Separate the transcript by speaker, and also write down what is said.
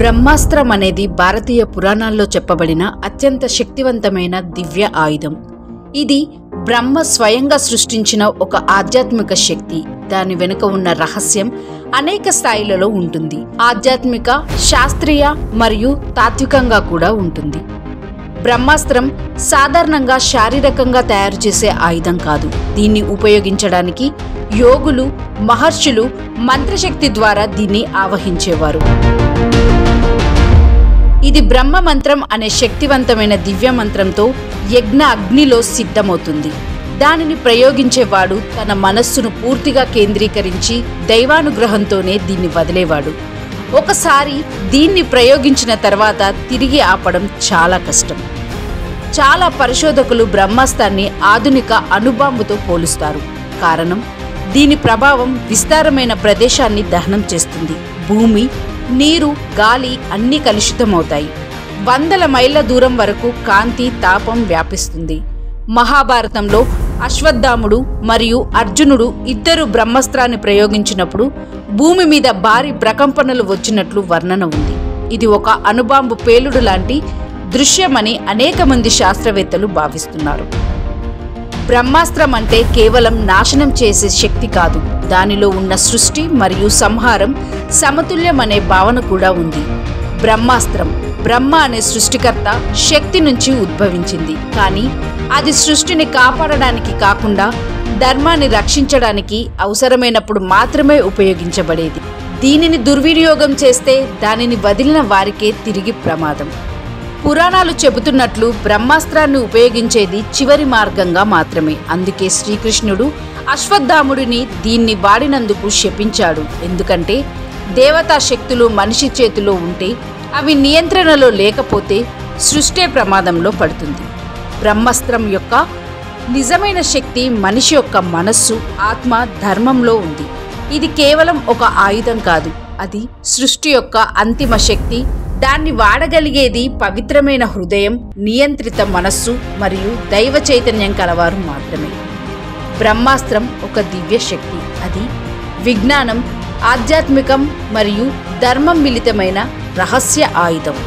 Speaker 1: బ్రహ్మాస్త్రం అనేది భారతీయ పురాణాల్లో చెప్పబడిన అత్యంత శక్తివంతమైన దివ్య ఆయుధం. ఇది బ్రహ్మ స్వయంగా సృష్టించిన ఒక ఆధ్యాత్మిక శక్తి. దాని వెనుక ఉన్న రహస్యం అనేక స్థాయిలలో ఉంటుంది. ఆధ్యాత్మిక, శాస్త్రీయ మరియు తాత్వికంగా కూడా ఉంటుంది. బ్రహ్మాస్త్రం సాధారణంగా శారీరకంగా తయారు చేసే ఆయుధం కాదు. దీన్ని ఉపయోగించడానికి యోగులు, మహర్షులు మంత్రశక్తి ద్వారా దీన్ని ఆవహించేవారు. ఇది బ్రహ్మ మంత్రం అనే శక్తివంతమైన దివ్య మంత్రంతో యజ్ఞ అగ్నిలో సిద్ధమవుతుంది. దానిని ప్రయోగించేవాడు తన మనస్సును పూర్తిగా కేంద్రీకరించి దైవానుగ్రహంతోనే దీన్ని వదిలేవాడు. ఒకసారి దీన్ని ప్రయోగించిన తర్వాత తిరిగి ఆపడం చాలా కష్టం. చాలా పరిశోధకులు బ్రహ్మాస్త్రాన్ని ఆధునిక అణుబాంబుతో పోలుస్తారు. కారణం, దీని ప్రభావం విస్తారమైన ప్రదేశాన్ని దహనం చేస్తుంది. భూమి, నీరు, గాలి అన్నీ కలుషితమవుతాయి. వందల మైళ్ళ దూరం వరకు కాంతి, తాపం వ్యాపిస్తుంది. మహాభారతంలో అశ్వత్థాముడు మరియు అర్జునుడు ఇద్దరు బ్రహ్మాస్త్రాన్ని ప్రయోగించినప్పుడు భూమి మీద భారీ ప్రకంపనలు వచ్చినట్లు వర్ణన ఉంది. ఇది ఒక అణుబాంబు పేలుడు లాంటి దృశ్యమని అనేక మంది శాస్త్రవేత్తలు భావిస్తున్నారు. బ్రహ్మాస్త్రం అంటే కేవలం నాశనం చేసే శక్తి కాదు. దానిలో ఉన్న సృష్టి మరియు సంహారం సమతుల్యం అనే భావన కూడా ఉంది. బ్రహ్మాస్త్రం, బ్రహ్మ అనే సృష్టికర్త శక్తి నుంచి ఉద్భవించింది. కానీ అది సృష్టిని కాపాడడానికి కాకుండా ధర్మాన్ని రక్షించడానికి అవసరమైనప్పుడు మాత్రమే ఉపయోగించబడేది. దీనిని దుర్వినియోగం చేస్తే దానిని వదిలిన వారికే తిరిగి ప్రమాదం. పురాణాలు చెబుతున్నట్లు బ్రహ్మాస్త్రాన్ని ఉపయోగించేది చివరి మార్గంగా మాత్రమే. అందుకే శ్రీకృష్ణుడు అశ్వత్థాముడిని దీన్ని వాడినందుకు శపించాడు. ఎందుకంటే దేవతా శక్తులు మనిషి చేతిలో ఉంటే, అవి నియంత్రణలో లేకపోతే సృష్టి ప్రమాదంలో పడుతుంది. బ్రహ్మాస్త్రం యొక్క నిజమైన శక్తి మనిషి యొక్క మనస్సు, ఆత్మ, ధర్మంలో ఉంది. ఇది కేవలం ఒక ఆయుధం కాదు, అది సృష్టి యొక్క అంతిమ శక్తి. దాన్ని వాడగలిగేది పవిత్రమైన హృదయం, నియంత్రిత మనస్సు మరియు దైవ చైతన్యం కలవారు మాత్రమే. బ్రహ్మాస్త్రం ఒక దివ్య శక్తి. అది విజ్ఞానం, ఆధ్యాత్మికం మరియు ధర్మం మిళితమైన రహస్య ఆయుధం.